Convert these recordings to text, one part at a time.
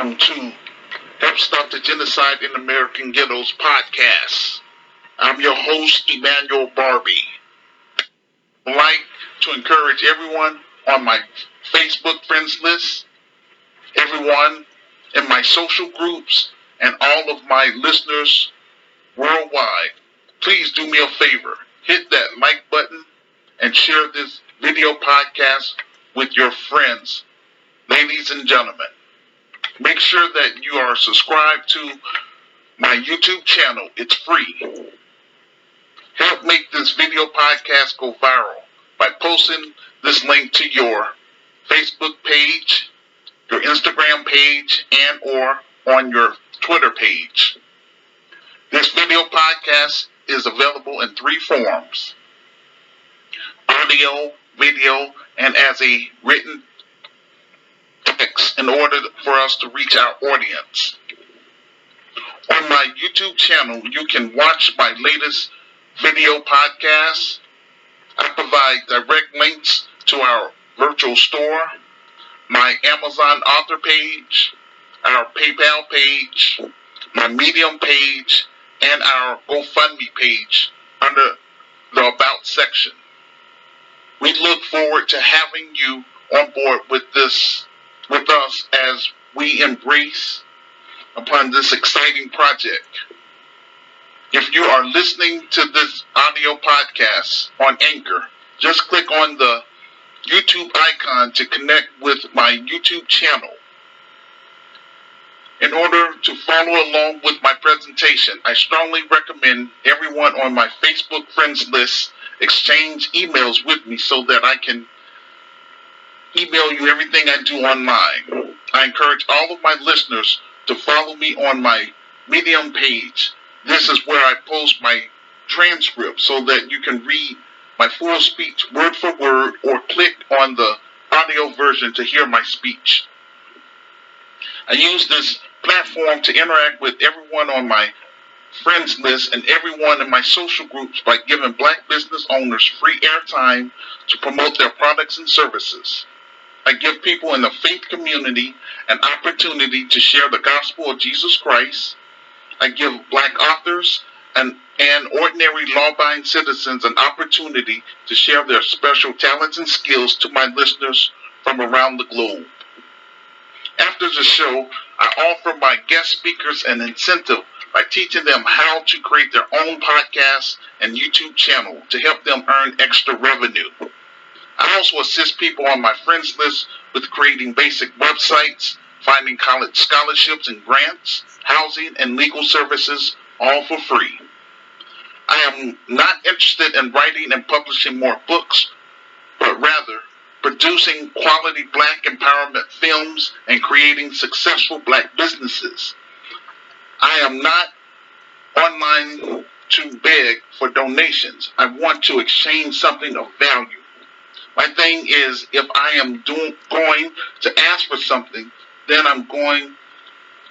welcome to Help Stop the Genocide in American Ghettos podcast. I'm your host, Emmanuel Barbee. I'd like to encourage everyone on my Facebook friends list, everyone in my social groups, and all of my listeners worldwide. Please do me a favor. Hit that like button and share this video podcast with your friends. Ladies and gentlemen, make sure that you are subscribed to my YouTube channel. It's free. Help make this video podcast go viral by posting this link to your Facebook page, your Instagram page, and or on your Twitter page. This video podcast is available in 3 forms: audio, video, and as a written text in order for us to reach our audience. On my YouTube channel, you can watch my latest video podcasts. I provide direct links to our virtual store, my Amazon author page, our PayPal page, my Medium page, and our GoFundMe page under the About section. We look forward to having you on board with us as we embrace upon this exciting project. If you are listening to this audio podcast on Anchor, just click on the YouTube icon to connect with my YouTube channel. In order to follow along with my presentation, I strongly recommend everyone on my Facebook friends list exchange emails with me so that I can email you everything I do online. I encourage all of my listeners to follow me on my Medium page. This is where I post my transcript so that you can read my full speech word for word or click on the audio version to hear my speech. I use this platform to interact with everyone on my friends list and everyone in my social groups by giving Black business owners free airtime to promote their products and services. I give people in the faith community an opportunity to share the gospel of Jesus Christ. I give Black authors and ordinary law-abiding citizens an opportunity to share their special talents and skills to my listeners from around the globe. After the show, I offer my guest speakers an incentive by teaching them how to create their own podcast and YouTube channel to help them earn extra revenue. I also assist people on my friends list with creating basic websites, finding college scholarships and grants, housing, and legal services, all for free. I am not interested in writing and publishing more books, but rather producing quality Black empowerment films and creating successful Black businesses. I am not online to beg for donations. I want to exchange something of value. My thing is, if I am going to ask for something, then I'm going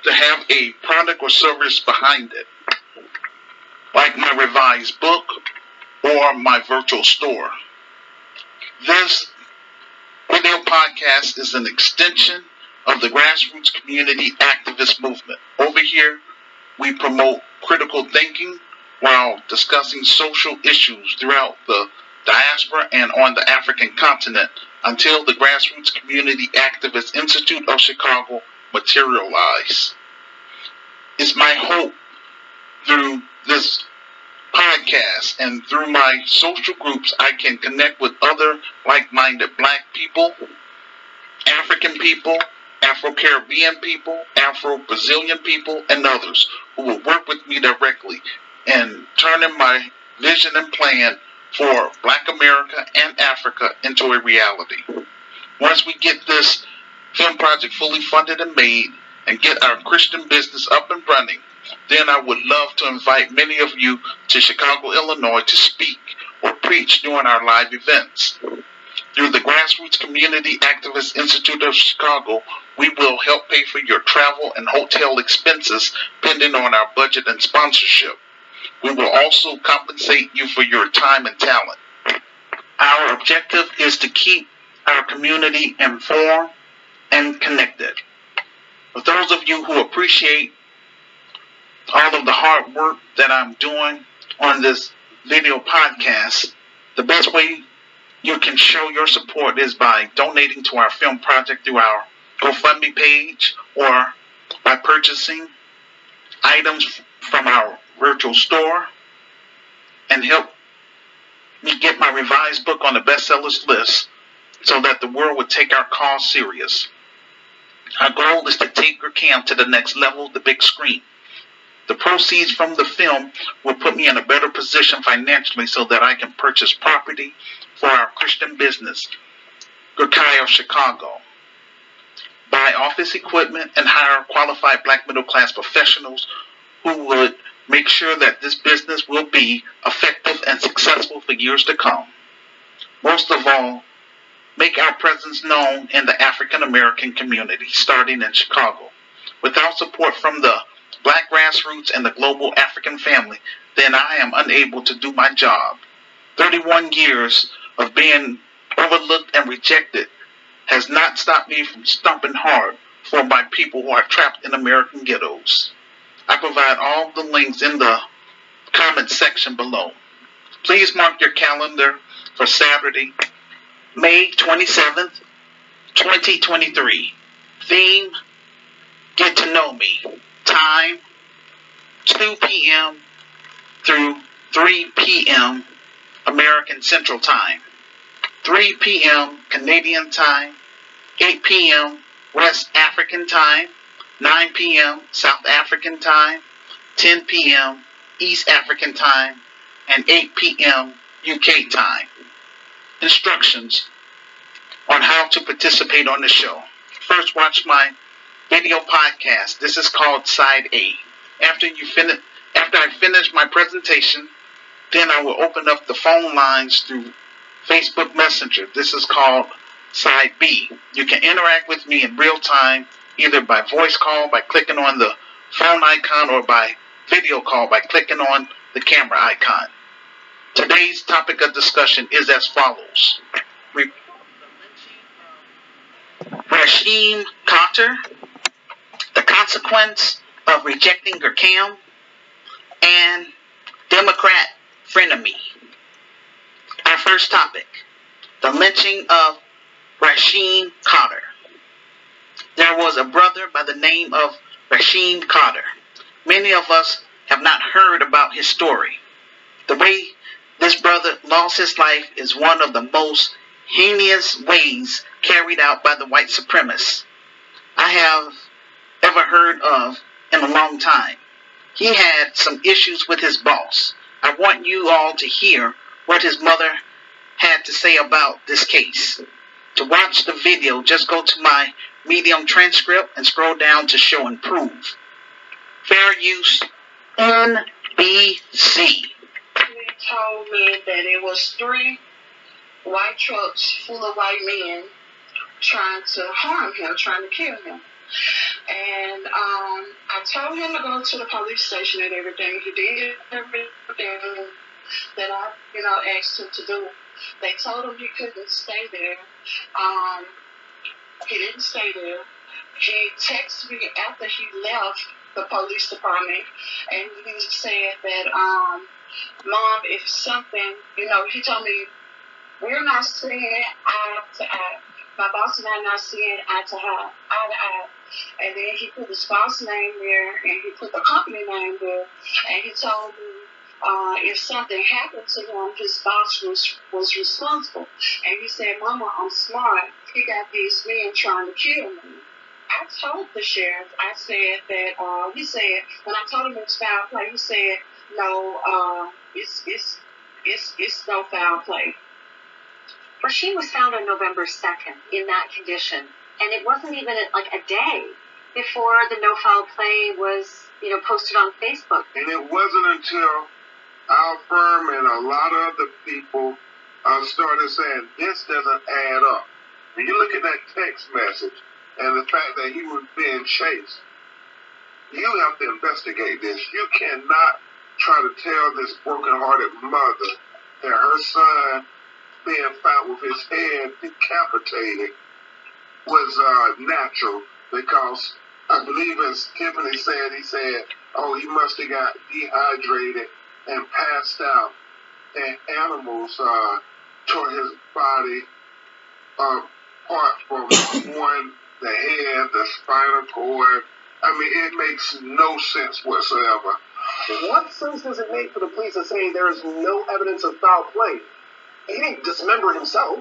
to have a product or service behind it, like my revised book or my virtual store. This video podcast is an extension of the grassroots community activist movement. Over here, we promote critical thinking while discussing social issues throughout the diaspora and on the African continent until the Grassroots Community Activist Institute of Chicago materialize. It's my hope through this podcast and through my social groups I can connect with other like-minded Black people, African people, Afro-Caribbean people, Afro-Brazilian people, and others who will work with me directly in turning my vision and plan for Black America and Africa into a reality. Once we get this film project fully funded and made and get our Christian business up and running, then I would love to invite many of you to Chicago, Illinois to speak or preach during our live events. Through the Grassroots Community Activist Institute of Chicago, we will help pay for your travel and hotel expenses pending on our budget and sponsorship. We will also compensate you for your time and talent. Our objective is to keep our community informed and connected. For those of you who appreciate all of the hard work that I'm doing on this video podcast, the best way you can show your support is by donating to our film project through our GoFundMe page or by purchasing items from our virtual store and help me get my revised book on the bestsellers list so that the world would take our cause serious. Our goal is to take Cam to the next level, the big screen. The proceeds from the film will put me in a better position financially so that I can purchase property for our Christian business, Ghettos of Chicago, buy office equipment, and hire qualified black middle class professionals who would make sure that this business will be effective and successful for years to come. Most of all, make our presence known in the African American community, starting in Chicago. Without support from the black grassroots and the global African family, then I am unable to do my job. 31 years of being overlooked and rejected has not stopped me from stomping hard for my people who are trapped in American ghettos. I provide all the links in the comment section below. Please mark your calendar for Saturday, May 27th, 2023. Theme, Get to Know Me. Time, 2 p.m. through 3 p.m. American Central Time. 3 p.m. Canadian Time. 8 p.m. West African Time. 9 p.m. South African Time. 10 p.m. East African Time. And 8 p.m. UK Time. Instructions on how to participate on the show. First, watch my video podcast. This is called Side A. After I finish my presentation, then I will open up the phone lines through Facebook Messenger. This is called Side B. You can interact with me in real time, either by voice call by clicking on the phone icon or by video call by clicking on the camera icon. Today's topic of discussion is as follows. Rasheem Carter, the consequence of rejecting Cam, and Democrat frenemy. Our first topic, the lynching of Rasheem Carter. There was a brother by the name of Rasheem Carter. Many of us have not heard about his story. The way this brother lost his life is one of the most heinous ways carried out by the white supremacists I have ever heard of in a long time. He had some issues with his boss. I want you all to hear what his mother had to say about this case. To watch the video, just go to my Medium transcript and scroll down to Show and Prove. Fair use, NBC. He told me that it was 3 white trucks full of white men trying to harm him, trying to kill him. And I told him to go to the police station and everything. He did everything that I, asked him to do. They told him he couldn't stay there. He didn't stay there. He texted me after he left the police department, and he said that, Mom, if something, he told me, we're not seeing eye to eye. My boss and I are not seeing eye to eye. And then he put his boss name there, and he put the company name there, and he told me if something happened to him, his boss was responsible. And he said, Mama, I'm smart. He got these men trying to kill me. I told the sheriff, I said that, he said, when I told him it was foul play, he said, no, it's no foul play. Rasheem was found on November 2nd in that condition, and it wasn't even like a day before the no foul play was, posted on Facebook. And it wasn't until our firm and a lot of other people started saying, this doesn't add up. When you look at that text message and the fact that he was being chased, you have to investigate this. You cannot try to tell this broken-hearted mother that her son being found with his head decapitated was natural, because I believe as Tiffany said, he said, oh, he must have got dehydrated and passed out. And animals tore his body apart from one, the head, the spinal cord. I mean, it makes no sense whatsoever. What sense does it make for the police to say there is no evidence of foul play? He didn't dismember himself.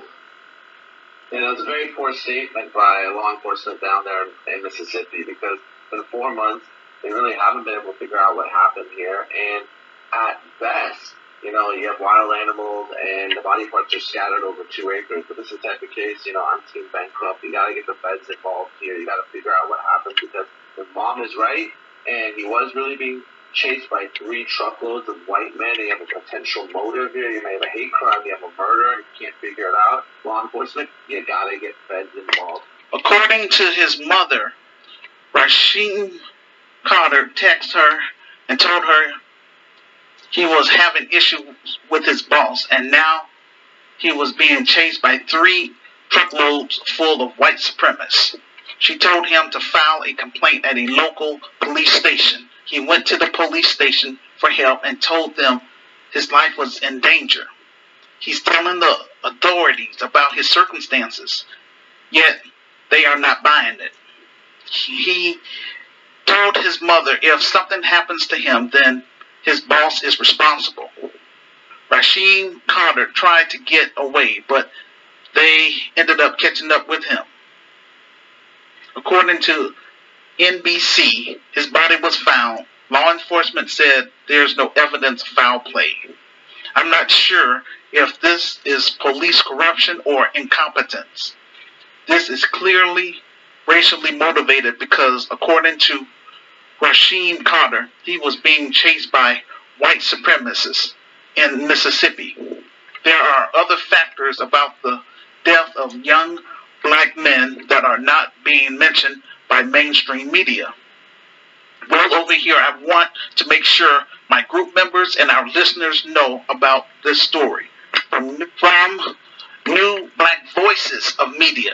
It's a very poor statement by law enforcement down there in Mississippi, because for 4 months, they really haven't been able to figure out what happened here. And at best, you have wild animals and the body parts are scattered over 2 acres. But this is the type of case, I'm Team Bancroft. You got to get the feds involved here. You got to figure out what happened, because if mom is right and he was really being chased by 3 truckloads of white men, and you have a potential motive here, you may have a hate crime, you have a murder, and you can't figure it out, law enforcement, you gotta get feds involved. According to his mother, Rasheem Carter texted her and told her he was having issues with his boss, and now he was being chased by 3 truckloads full of white supremacists. She told him to file a complaint at a local police station. He went to the police station for help and told them his life was in danger. He's telling the authorities about his circumstances, yet they are not buying it. He told his mother if something happens to him, then his boss is responsible. Rasheem Carter tried to get away, but they ended up catching up with him. According to NBC, his body was found. Law enforcement said there's no evidence of foul play. I'm not sure if this is police corruption or incompetence. This is clearly racially motivated, because according to Rasheem Carter, he was being chased by white supremacists in Mississippi. There are other factors about the death of young black men that are not being mentioned by mainstream media. Well, over here, I want to make sure my group members and our listeners know about this story. From New Black Voices of Media,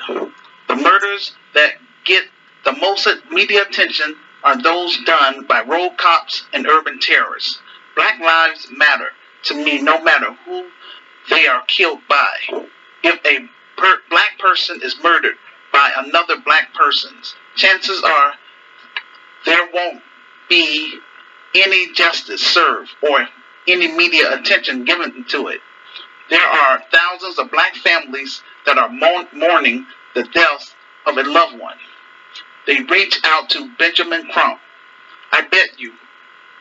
the murders that get the most media attention are those done by road cops and urban terrorists. Black lives matter to me no matter who they are killed by. If a black person is murdered by another black person's, chances are there won't be any justice served or any media attention given to it. There are thousands of black families that are mourning the death of a loved one. They reach out to Benjamin Crump. I bet you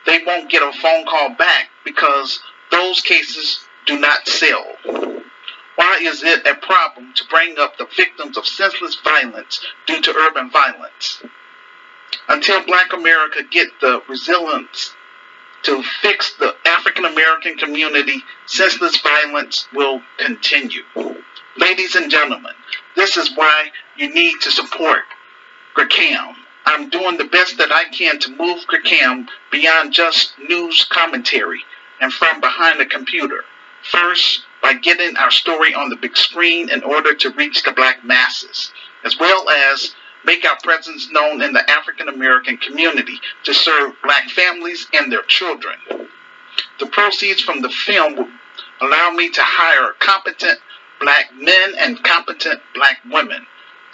they won't get a phone call back, because those cases do not sell. Why is it a problem to bring up the victims of senseless violence due to urban violence? Until Black America get the resilience to fix the African American community, senseless violence will continue. Ladies and gentlemen, this is why you need to support GRCAM. I'm doing the best that I can to move GRCAM beyond just news commentary and from behind the computer. First, by getting our story on the big screen in order to reach the black masses, as well as make our presence known in the African American community to serve black families and their children. The proceeds from the film will allow me to hire competent black men and competent black women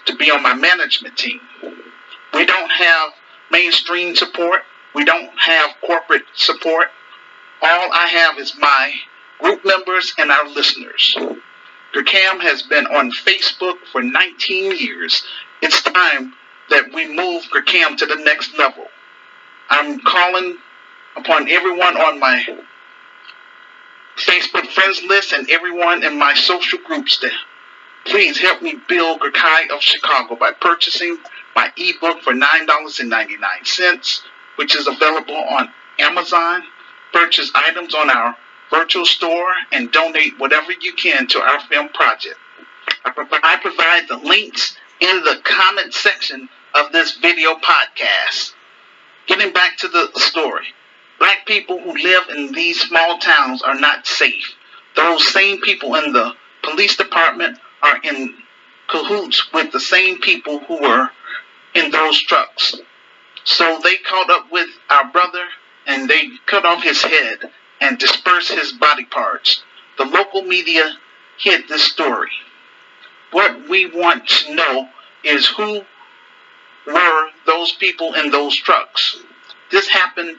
to be on my management team. We don't have mainstream support. We don't have corporate support. All I have is my group members and our listeners. GRCAM has been on Facebook for 19 years. It's time that we move GRCAM to the next level. I'm calling upon everyone on my Facebook friends list and everyone in my social groups to please help me build GRCAI of Chicago by purchasing my ebook for $9.99, which is available on Amazon. Purchase items on our virtual store and donate whatever you can to our film project. I provide the links in the comment section of this video podcast. Getting back to the story, black people who live in these small towns are not safe. Those same people in the police department are in cahoots with the same people who were in those trucks. So they caught up with our brother and they cut off his head and dispersed his body parts. The local media hid this story. What we want to know is who were those people in those trucks. This happened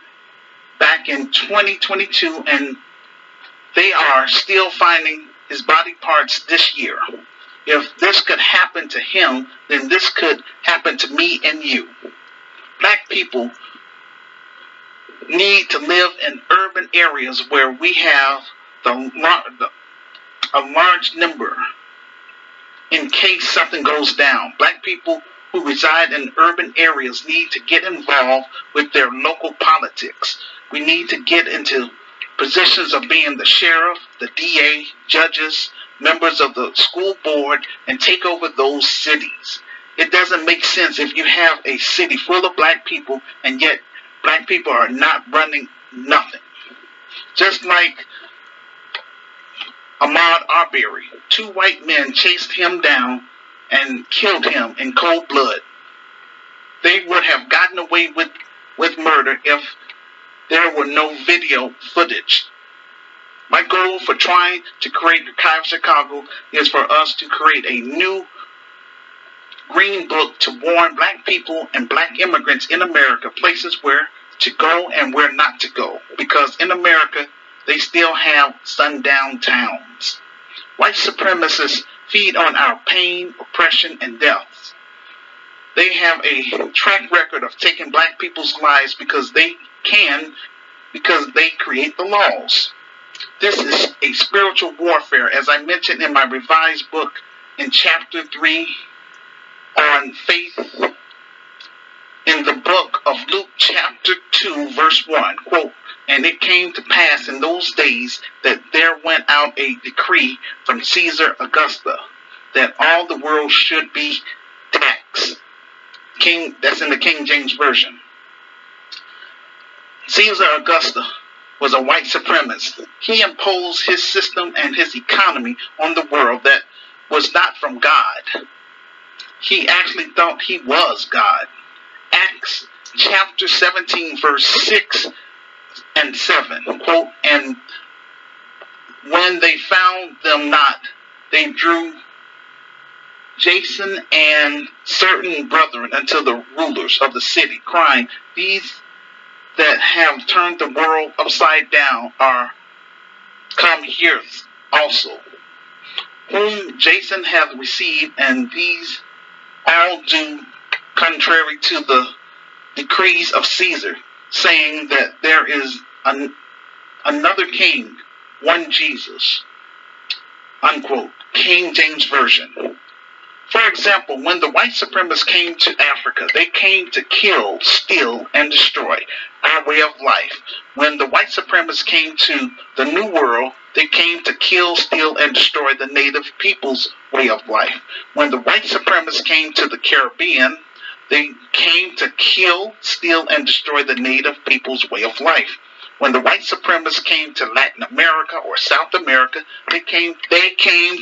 back in 2022 and they are still finding his body parts this year. If this could happen to him, then this could happen to me and you. Black people need to live in urban areas where we have a large number in case something goes down. Black people who reside in urban areas need to get involved with their local politics. We need to get into positions of being the sheriff, the DA, judges, members of the school board, and take over those cities. It doesn't make sense if you have a city full of black people and yet black people are not running nothing. Just like Ahmaud Arbery, 2 white men chased him down and killed him in cold blood. They would have gotten away with murder if there were no video footage. My goal for trying to create the Kai of Chicago is for us to create a new green book to warn black people and black immigrants in America places where to go and where not to go. Because in America, they still have sundown towns. White supremacists feed on our pain, oppression, and deaths. They have a track record of taking black people's lives because they create the laws. This is a spiritual warfare, as I mentioned in my revised book in chapter 3 on faith, in the book of Luke chapter 2 verse 1, quote, "And it came to pass in those days that there went out a decree from Caesar Augusta that all the world should be taxed." That's in the King James Version. Caesar Augusta was a white supremacist. He imposed his system and his economy on the world that was not from God. He actually thought he was God. Acts chapter 17 verse 6 and 7, quote, "And when they found them not, they drew Jason and certain brethren unto the rulers of the city, crying, These that have turned the world upside down are come here also, whom Jason hath received, and these all do contrary to the decrees of Caesar, saying that there is another king, one Jesus," unquote. King James Version. For example, when the white supremacists came to Africa, they came to kill, steal, and destroy our way of life. When the white supremacists came to the New World, they came to kill, steal, and destroy the native people's way of life. When the white supremacists came to the Caribbean, they came to kill, steal, and destroy the native people's way of life. When the white supremacists came to Latin America or South America, they came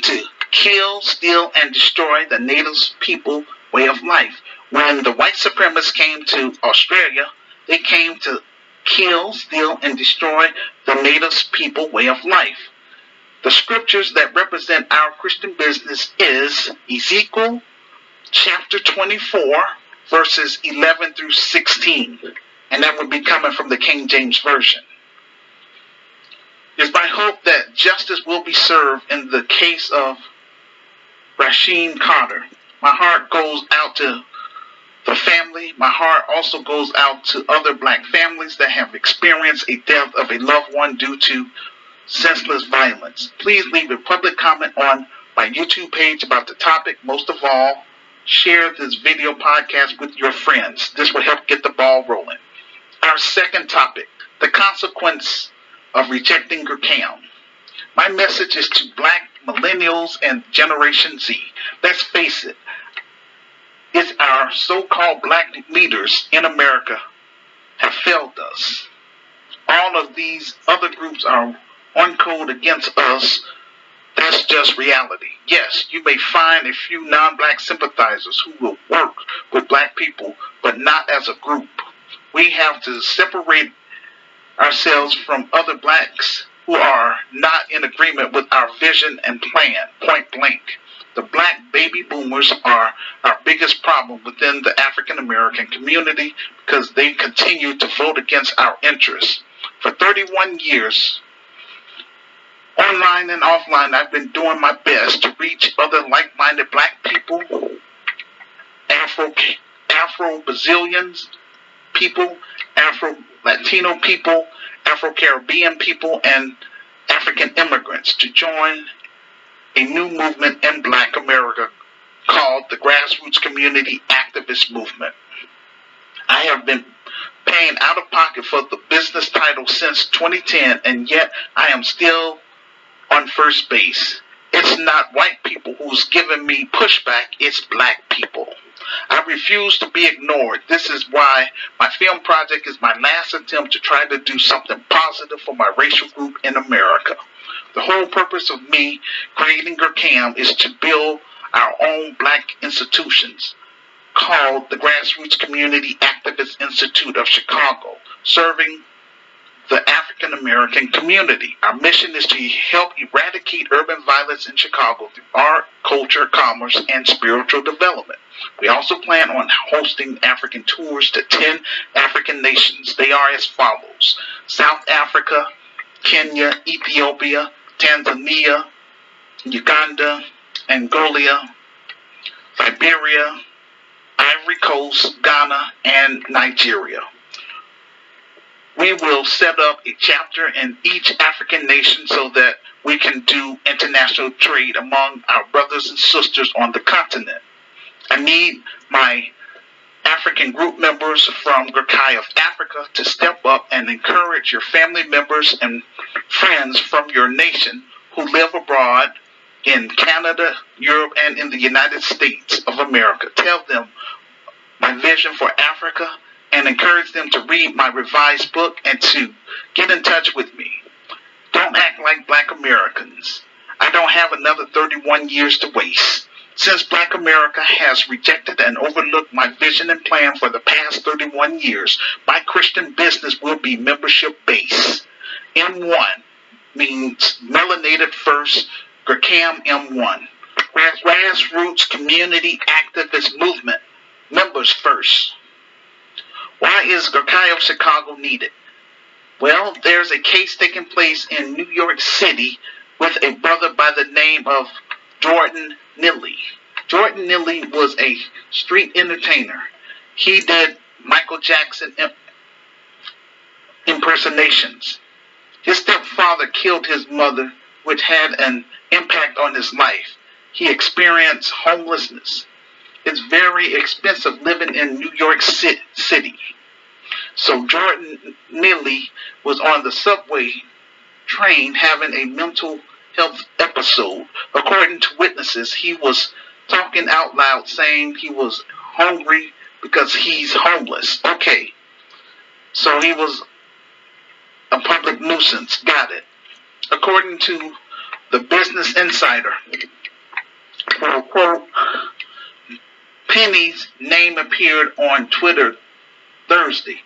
to kill, steal, and destroy the native people way of life. When the white supremacists came to Australia, they came to kill, steal, and destroy the native people way of life. The scriptures that represent our Christian business is Ezekiel chapter 24, verses 11 through 16. And that would be coming from the King James Version. It's my hope that justice will be served in the case of Rasheem Carter. My heart goes out to the family. My heart also goes out to other black families that have experienced a death of a loved one due to senseless violence. Please leave a public comment on my YouTube page about the topic. Most of all, share this video podcast with your friends. This will help get the ball rolling. Our second topic, the consequence of rejecting Gurkhan. My message is to black millennials and Generation Z. Let's face it, it's our so-called black leaders in America have failed us. All of these other groups are on code against us. That's just reality. Yes, you may find a few non-black sympathizers who will work with black people, but not as a group. We have to separate ourselves from other blacks who are not in agreement with our vision and plan, point blank. The black baby boomers are our biggest problem within the African American community because they continue to vote against our interests. For 31 years, online and offline, I've been doing my best to reach other like-minded black people, Afro-Brazilians people, Afro-Latino people, Afro-Caribbean people, and African immigrants to join a new movement in Black America called the Grassroots Community Activist Movement. I have been paying out of pocket for the business title since 2010, and yet I am still on first base. It's not white people who's giving me pushback, it's black people. I refuse to be ignored. This is why my film project is my last attempt to try to do something positive for my racial group in America. The whole purpose of me creating GERCAM is to build our own black institutions called the Grassroots Community Activist Institute of Chicago, serving the African American community. Our mission is to help eradicate urban violence in Chicago through art, culture, commerce, and spiritual development. We also plan on hosting African tours to 10 African nations. They are as follows: South Africa, Kenya, Ethiopia, Tanzania, Uganda, Angola, Liberia, Ivory Coast, Ghana, and Nigeria. We will set up a chapter in each African nation so that we can do international trade among our brothers and sisters on the continent. I need my African group members from GERCAI of Africa to step up and encourage your family members and friends from your nation who live abroad in Canada, Europe, and in the United States of America. Tell them my vision for Africa and encourage them to read my revised book and to get in touch with me. Don't act like black Americans. I don't have another 31 years to waste. Since Black America has rejected and overlooked my vision and plan for the past 31 years, my Christian business will be membership-based. M1 means Melanated First, GERCAM M1. Grassroots Community Activist Movement, members first. Why is GERCAI of Chicago needed? Well, there's a case taking place in New York City with a brother by the name of Jordan Neely. Jordan Neely was a street entertainer. He did Michael Jackson impersonations. His stepfather killed his mother, which had an impact on his life. He experienced homelessness. It's very expensive living in New York City. So Jordan Neely was on the subway train having a mental health episode. According to witnesses, he was talking out loud saying he was hungry because he's homeless. Okay, so he was a public nuisance. Got it. According to the Business Insider, quote, Penny's name appeared on Twitter Thursday.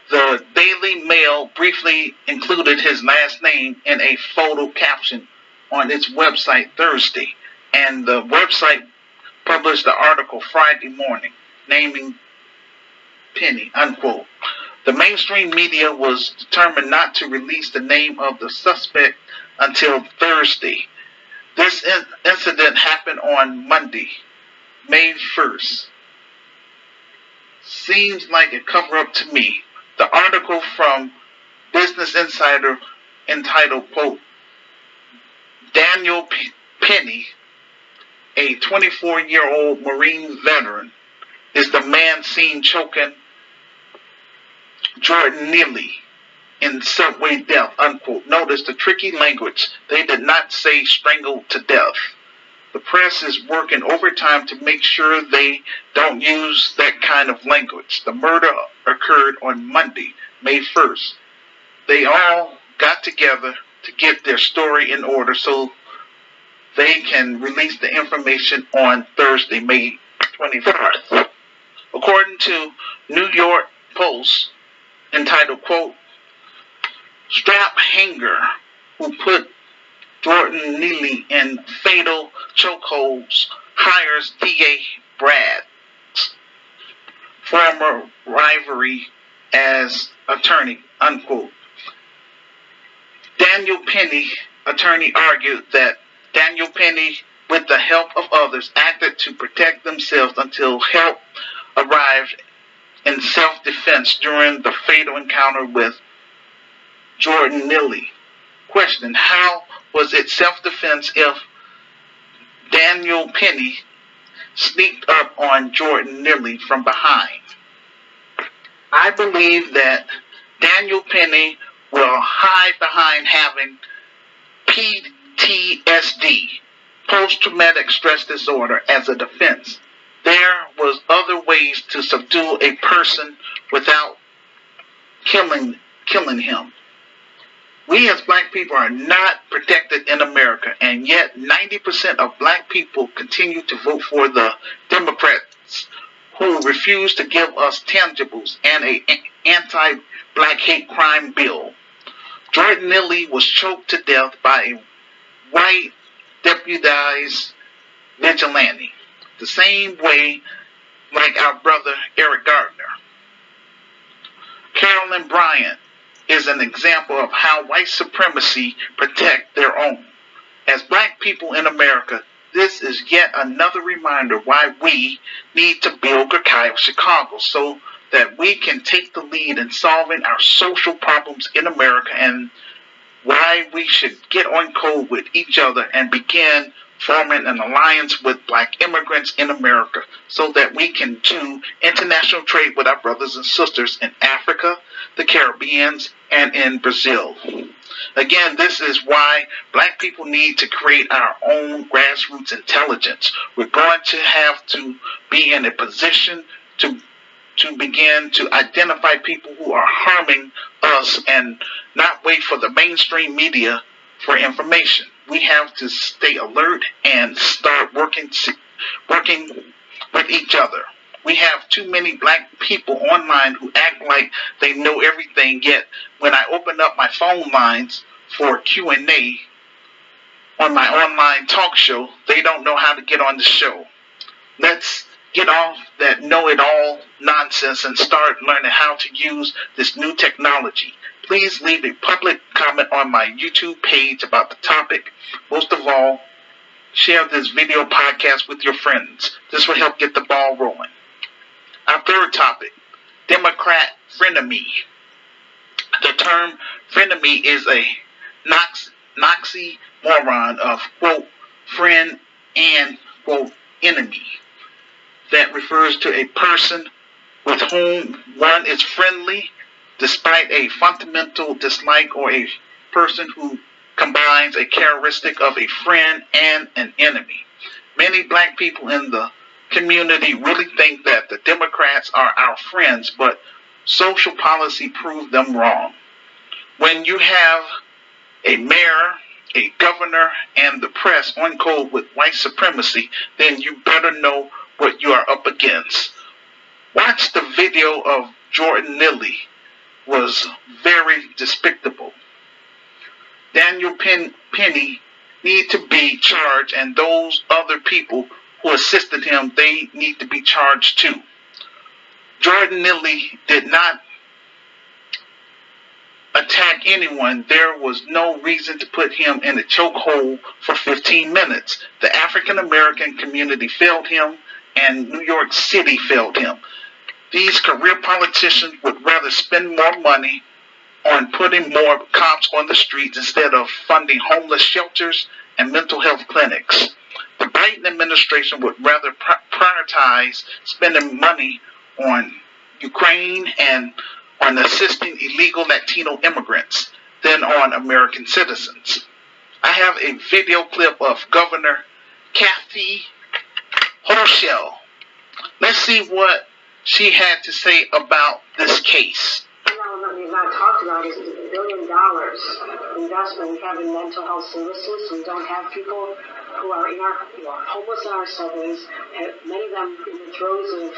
The Daily Mail briefly included his last name in a photo caption on its website Thursday, and the website published the article Friday morning, naming Penny, unquote. The mainstream media was determined not to release the name of the suspect until Thursday. This incident happened on Monday, May 1st. Seems like a cover-up to me. The article from Business Insider entitled, quote, Daniel Penny, a 24-year-old Marine veteran, is the man seen choking Jordan Neely in subway death, unquote. Notice the tricky language. They did not say strangled to death. The press is working overtime to make sure they don't use that kind of language. The murder occurred on Monday, May 1st. They all got together to get their story in order so they can release the information on Thursday, May 24th. According to New York Post, entitled, quote, Strap Hanger, who put Jordan Neely in fatal chokeholds, hires D.A. Brad's former rivalry as attorney, unquote. Daniel Penny, attorney, argued that Daniel Penny, with the help of others, acted to protect themselves until help arrived in self-defense during the fatal encounter with Jordan Neely. Question: how was it self-defense if Daniel Penny sneaked up on Jordan Neely from behind? I believe that Daniel Penny will hide behind having PTSD, post-traumatic stress disorder, as a defense. There was other ways to subdue a person without killing him. We as black people are not protected in America, and yet 90% of black people continue to vote for the Democrats, who refuse to give us tangibles and an anti-black hate crime bill. Jordan Neely was choked to death by a white deputized vigilante, the same way like our brother Eric Gardner. Carolyn Bryant is an example of how white supremacy protect their own. As black people in America, this is yet another reminder why we need to build Ghettos Chicago, so that we can take the lead in solving our social problems in America, and why we should get on code with each other and begin forming an alliance with black immigrants in America, so that we can do international trade with our brothers and sisters in Africa, the Caribbean, and in Brazil. Again, this is why black people need to create our own grassroots intelligence. We're going to have to be in a position to begin to identify people who are harming us and not wait for the mainstream media for information. We have to stay alert and start working with each other. We have too many black people online who act like they know everything, yet when I open up my phone lines for Q&A on my online talk show, they don't know how to get on the show. Let's get off that know-it-all nonsense and start learning how to use this new technology. Please leave a public comment on my YouTube page about the topic. Most of all, share this video podcast with your friends. This will help get the ball rolling. Our third topic, Democrat frenemy. The term frenemy is a oxymoron of, quote, friend and, quote, enemy. That refers to a person with whom one is friendly despite a fundamental dislike, or a person who combines a characteristic of a friend and an enemy. Many black people in the community really think that the Democrats are our friends, but social policy proved them wrong. When you have a mayor, a governor, and the press on code with white supremacy, then you better know what you are up against. Watch the video of Jordan Neely. Was very despicable. Daniel Penny need to be charged, and those other people who assisted him, they need to be charged too. Jordan Neely did not attack anyone. There was no reason to put him in a chokehold for 15 minutes. The African American community failed him, and New York City failed him. These career politicians would rather spend more money on putting more cops on the streets instead of funding homeless shelters and mental health clinics. The Biden administration would rather prioritize spending money on Ukraine and on assisting illegal Latino immigrants than on American citizens. I have a video clip of Governor Kathy Hochul. Let's see what she had to say about this case. What we've not talked about is the $1 billion investment we have in mental health services. We don't have people who are homeless in our subways, and many of them in the throes of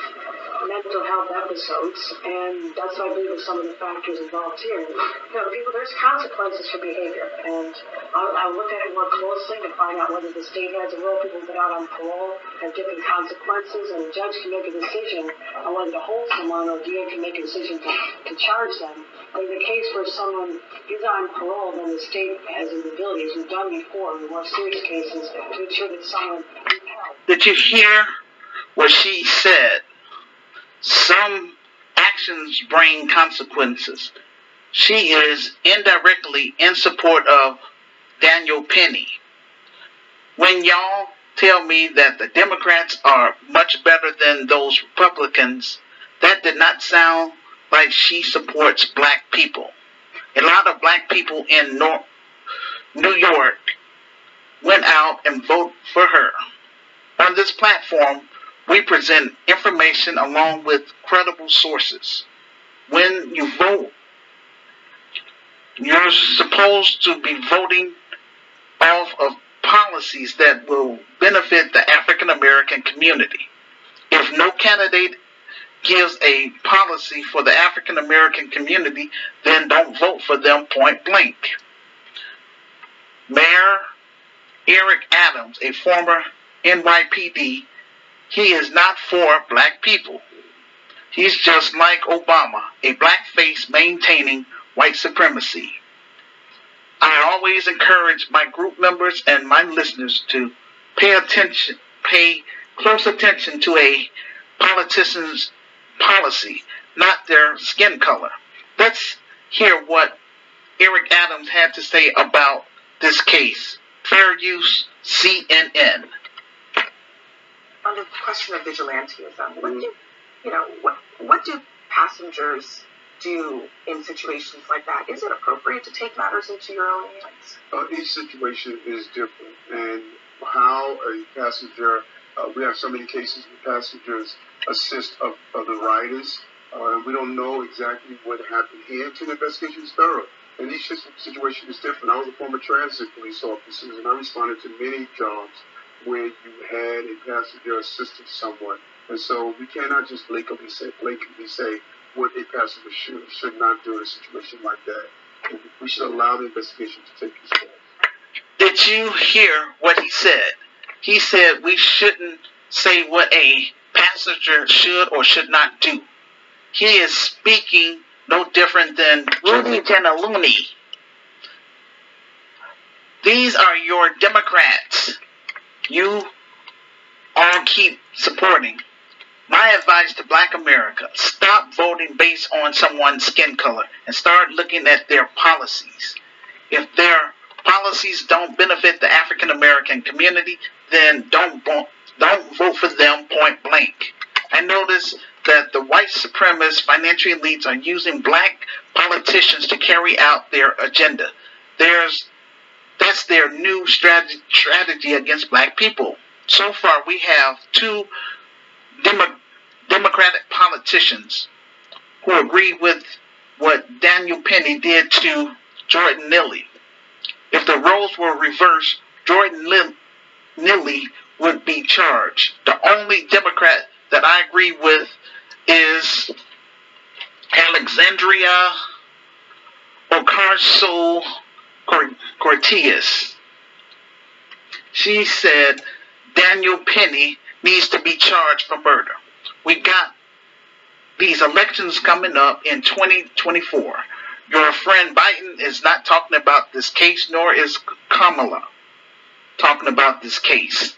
mental health episodes, and that's what I believe are some of the factors involved here. People, there's consequences for behavior, and I'll look at it more closely to find out whether the state has a role. People who've been out on parole have different consequences, and the judge can make a decision on whether to hold someone, or DA can make a decision to charge them. But in the case where someone is on parole, then the state has the ability, as we've done before in more serious cases, to ensure that someone is held. Did you hear what she said? Some actions bring consequences. She is indirectly in support of Daniel Penny. When y'all tell me that the Democrats are much better than those Republicans, that did not sound like she supports black people. A lot of black people in New York went out and voted for her. On this platform, we present information along with credible sources. When you vote, you're supposed to be voting off of policies that will benefit the African American community. If no candidate gives a policy for the African American community, then don't vote for them point blank. Mayor Eric Adams, a former NYPD, he is not for black people. He's just like Obama, a blackface maintaining white supremacy. I always encourage my group members and my listeners to pay close attention to a politician's policy, not their skin color. Let's hear what Eric Adams had to say about this case. Fair use, CNN. On the question of vigilantism, what do passengers do in situations like that? Is it appropriate to take matters into your own hands? Each situation is different, and how a passenger, we have so many cases where passengers assist of the riders. We don't know exactly what happened here until the investigation is thorough. And each situation is different. I was a former transit police officer, and I responded to many jobs where you had a passenger assisting someone. And so we cannot just blatantly say what a passenger should not do in a situation like that. We should allow the investigation to take its course. Did you hear what he said? He said we shouldn't say what a passenger should or should not do. He is speaking no different than Rudy Giuliani. These are your Democrats. You all keep supporting. My advice to Black America, stop voting based on someone's skin color and start looking at their policies. If their policies don't benefit the African American community, then don't vote for them point blank. I noticed that the white supremacist financial elites are using black politicians to carry out their agenda. That's their new strategy against black people. So far, we have two Democratic politicians who agree with what Daniel Penny did to Jordan Neely. If the roles were reversed, Jordan Neely would be charged. The only Democrat that I agree with is Alexandria Ocasio-Cortez. She said Daniel Penny needs to be charged for murder. We got these elections coming up in 2024. Your friend Biden is not talking about this case, nor is Kamala talking about this case.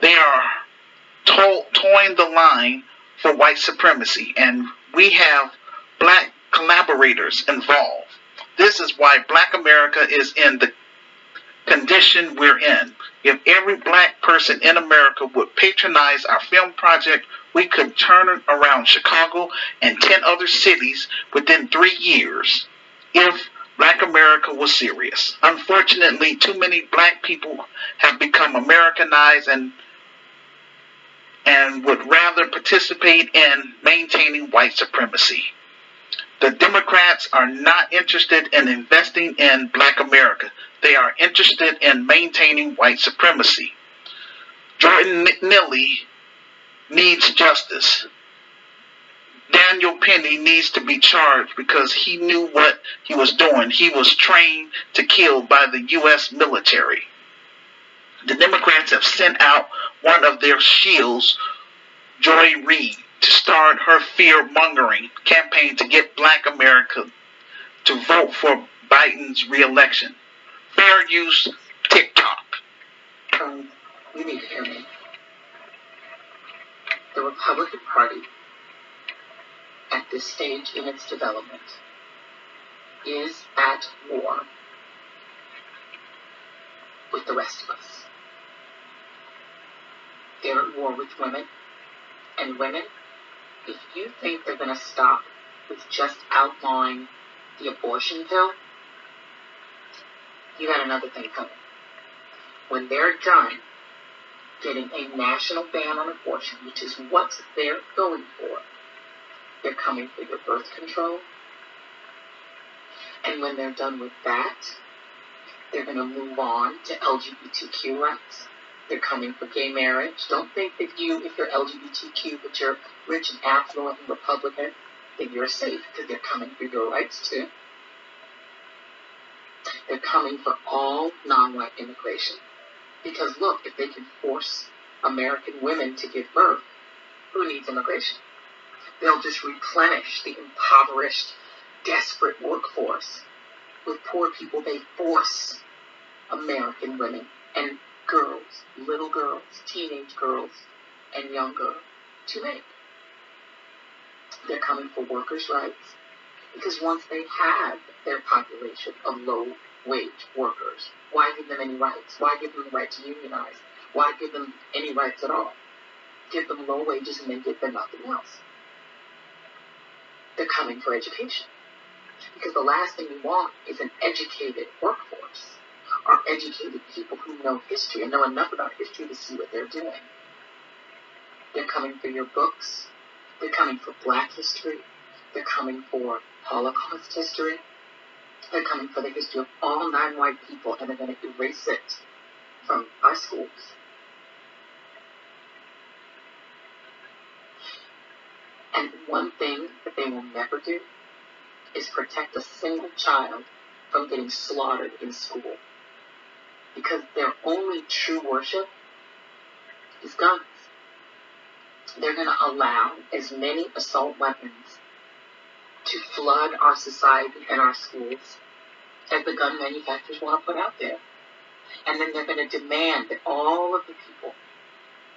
They are towing the line for white supremacy, and we have black collaborators involved. This is why Black America is in the condition we're in. If every black person in America would patronize our film project, we could turn around Chicago and 10 other cities within 3 years if Black America was serious. Unfortunately, too many black people have become Americanized and would rather participate in maintaining white supremacy. The Democrats are not interested in investing in Black America. They are interested in maintaining white supremacy. Jordan Neely needs justice. Daniel Penny needs to be charged because he knew what he was doing. He was trained to kill by the U.S. military. The Democrats have sent out one of their shields, Joy Reid, to start her fear-mongering campaign to get Black America to vote for Biden's re-election. Fair use TikTok. You need to hear me. The Republican Party, at this stage in its development, is at war with the rest of us. They're at war with women. And women, if you think they're going to stop with just outlawing the abortion bill, you got another thing coming. When they're done getting a national ban on abortion, which is what they're going for, they're coming for your birth control. And when they're done with that, they're going to move on to LGBTQ rights. They're coming for gay marriage. Don't think that if you're LGBTQ, but you're rich and affluent and Republican, that you're safe, because they're coming for your rights too. They're coming for all non-white immigration. Because look, if they can force American women to give birth, who needs immigration? They'll just replenish the impoverished, desperate workforce with poor people. They force American women and girls, little girls, teenage girls, and young girls to make. They're coming for workers' rights, because once they have their population of low-wage workers, why give them any rights? Why give them the right to unionize? Why give them any rights at all? Give them low wages and then give them nothing else. They're coming for education, because the last thing you want is an educated workforce, or educated people who know history and know enough about history to see what they're doing. They're coming for your books. They're coming for Black history. They're coming for Holocaust history. They're coming for the history of all non-white people, and they're going to erase it from our schools. And one thing that they will never do is protect a single child from getting slaughtered in school, because their only true worship is guns. They're going to allow as many assault weapons to flood our society and our schools as the gun manufacturers want to put out there. And then they're going to demand that all of the people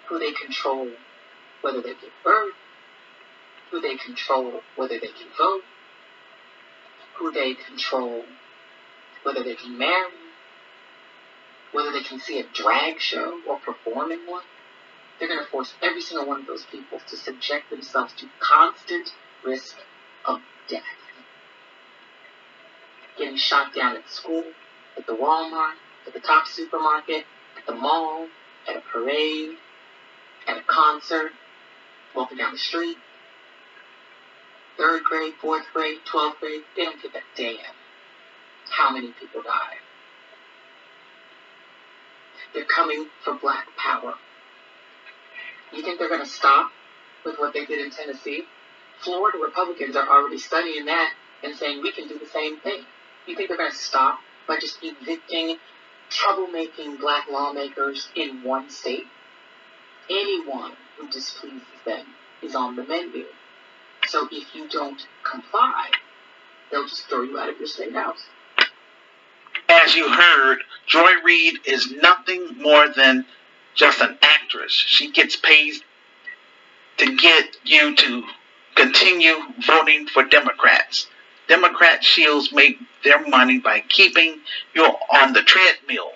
who they control, whether they give birth, who they control whether they can vote, who they control whether they can marry, whether they can see a drag show or perform in one, they're going to force every single one of those people to subject themselves to constant risk of death. Getting shot down at school, at the Walmart, at the top supermarket, at the mall, at a parade, at a concert, walking down the street. 3rd grade, 4th grade, 12th grade, they don't give a damn how many people die. They're coming for Black power. You think they're going to stop with what they did in Tennessee? Florida Republicans are already studying that and saying we can do the same thing. You think they're going to stop by just evicting troublemaking Black lawmakers in one state? Anyone who displeases them is on the menu. So if you don't comply, they'll just throw you out of your state house. As you heard, Joy Reid is nothing more than just an actress. She gets paid to get you to continue voting for Democrats. Democrat shields make their money by keeping you on the treadmill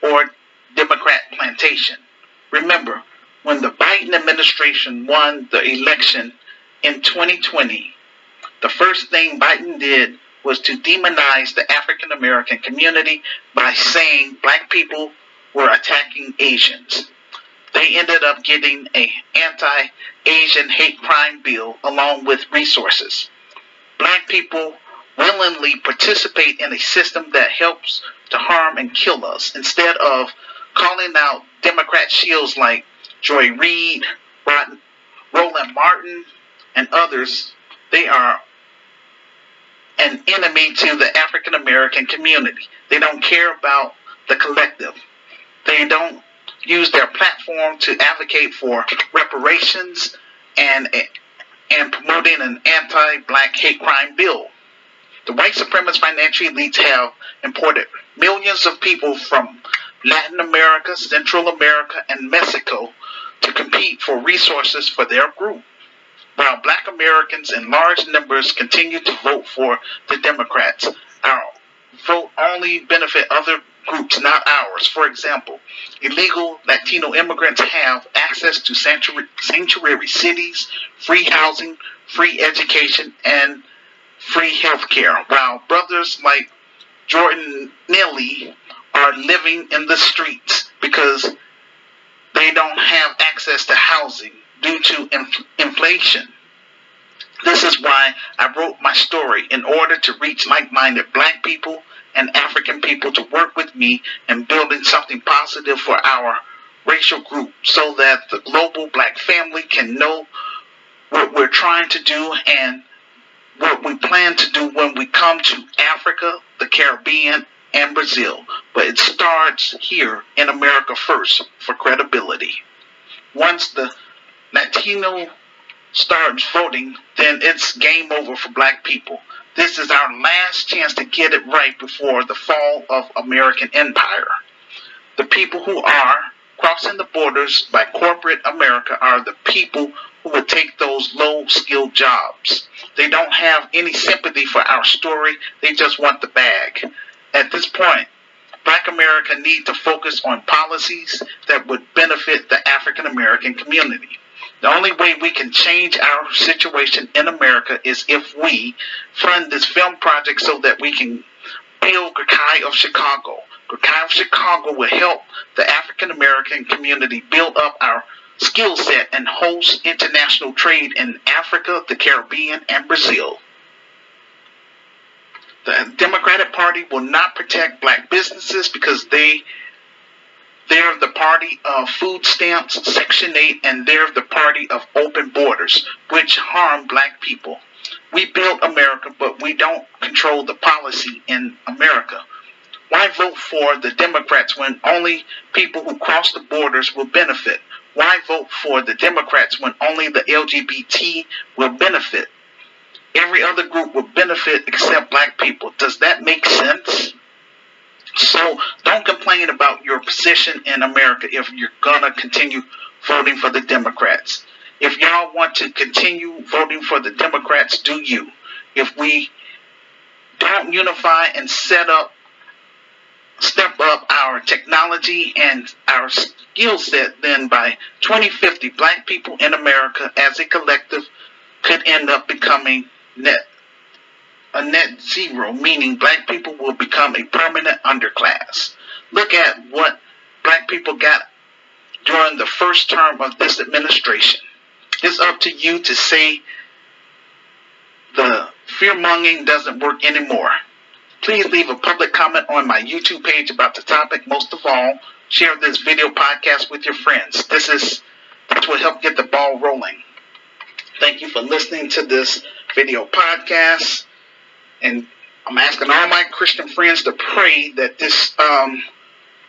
or Democrat plantation. Remember, when the Biden administration won the election in 2020, the first thing Biden did was to demonize the African American community by saying Black people were attacking Asians. They ended up getting an anti-Asian hate crime bill along with resources. Black people willingly participate in a system that helps to harm and kill us. Instead of calling out Democrat shields like Joy Reid, Roland Martin, and others, they are an enemy to the African American community. They don't care about the collective. They don't use their platform to advocate for reparations and promoting an anti-black hate crime bill. The white supremacist financial elites have imported millions of people from Latin America, Central America, and Mexico to compete for resources for their group, while black Americans in large numbers continue to vote for the Democrats. Our vote only benefit other groups, not ours. For example, illegal Latino immigrants have access to sanctuary cities, free housing, free education, and free health care, while brothers like Jordan Neely are living in the streets because they don't have access to housing due to inflation. This is why I wrote my story, in order to reach like-minded black people and African people to work with me in building something positive for our racial group, so that the global black family can know what we're trying to do and what we plan to do when we come to Africa, the Caribbean, and Brazil. But it starts here in America first for credibility. Once the Latino starts voting, then it's game over for black people. This is our last chance to get it right before the fall of American empire. The people who are crossing the borders by corporate America are the people who would take those low-skilled jobs. They don't have any sympathy for our story. They just want the bag. At this point, black America need to focus on policies that would benefit the African American community. The only way we can change our situation in America is if we fund this film project so that we can build Ghettos of Chicago. Ghettos of Chicago will help the African American community build up our skill set and host international trade in Africa, the Caribbean, and Brazil. The Democratic Party will not protect black businesses because they're the party of food stamps, Section 8, and they're the party of open borders, which harm black people. We build America, but we don't control the policy in America. Why vote for the Democrats when only people who cross the borders will benefit? Why vote for the Democrats when only the LGBT will benefit? Every other group will benefit except black people. Does that make sense? So don't complain about your position in America if you're going to continue voting for the Democrats. If y'all want to continue voting for the Democrats, do you. If we don't unify and step up our technology and our skill set, then by 2050, black people in America as a collective could end up becoming a net zero, meaning black people will become a permanent underclass. Look at what black people got during the first term of this administration. It's up to you to say the fear-mongering doesn't work anymore. Please leave a public comment on my YouTube page about the topic. Most of all, share this video podcast with your friends. This will help get the ball rolling. Thank you for listening to this video podcast. And I'm asking all my Christian friends to pray that this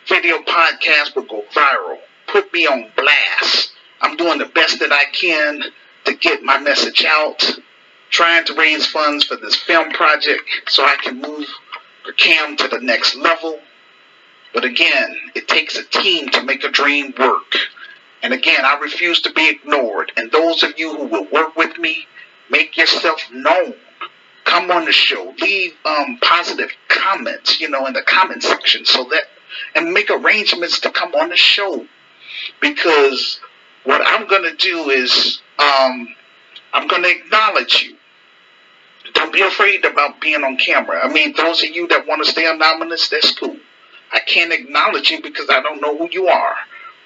video podcast will go viral. Put me on blast. I'm doing the best that I can to get my message out. Trying to raise funds for this film project so I can move Cam to the next level. But again, it takes a team to make a dream work. And again, I refuse to be ignored. And those of you who will work with me, make yourself known. Come on the show. Leave positive comments, in the comment section and make arrangements to come on the show. Because what I'm going to do is I'm going to acknowledge you. Don't be afraid about being on camera. I mean, those of you that want to stay anonymous, that's cool. I can't acknowledge you because I don't know who you are.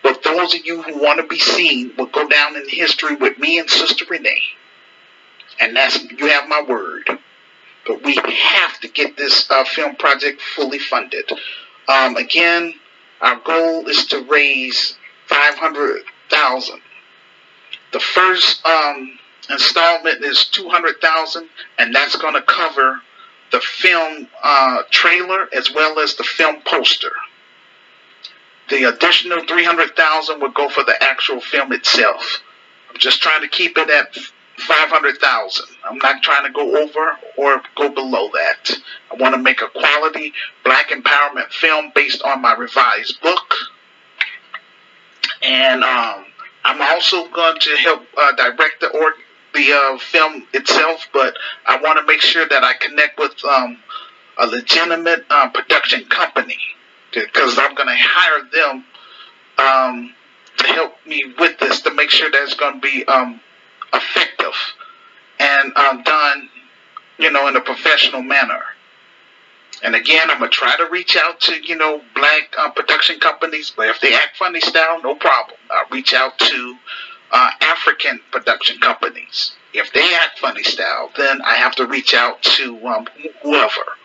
But those of you who want to be seen will go down in history with me and Sister Renee. And you have my word. But we have to get this film project fully funded. Again, our goal is to raise $500,000. The first installment is $200,000, and that's going to cover the film trailer as well as the film poster. The additional $300,000 will go for the actual film itself. I'm just trying to keep it at $500,000. I'm not trying to go over or go below that. I want to make a quality Black empowerment film based on my revised book. And I'm also going to help direct the film itself, but I want to make sure that I connect with a legitimate production company, because I'm going to hire them to help me with this, to make sure that it's going to be effective and done, in a professional manner. And again, I'm going to try to reach out to, Black production companies, but if they act funny style, no problem. I'll reach out to African production companies. If they act funny style, then I have to reach out to whoever.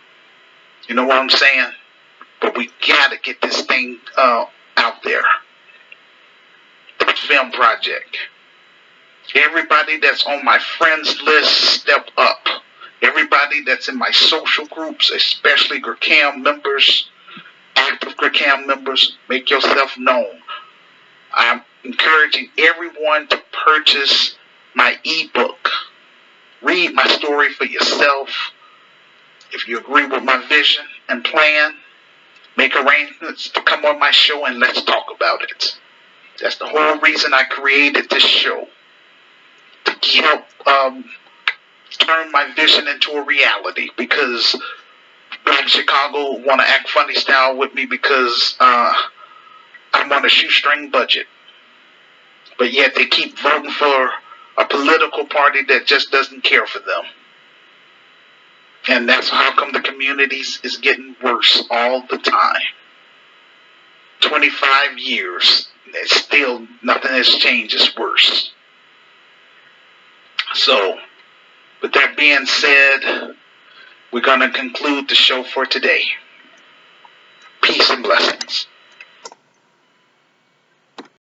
You know what I'm saying? But we got to get this thing out there. The film project. Everybody that's on my friends list, step up. Everybody that's in my social groups, especially GRCAM members, active GRCAM members, make yourself known. I'm encouraging everyone to purchase my ebook. Read my story for yourself. If you agree with my vision and plan, make arrangements to come on my show and let's talk about it. That's the whole reason I created this show. To help turn my vision into a reality, because Black Chicago want to act funny style with me because I'm on a shoestring budget. But yet they keep voting for a political party that just doesn't care for them. And that's how come the communities is getting worse all the time. 25 years, still nothing has changed, it's worse. So, with that being said, we're going to conclude the show for today. Peace and blessings.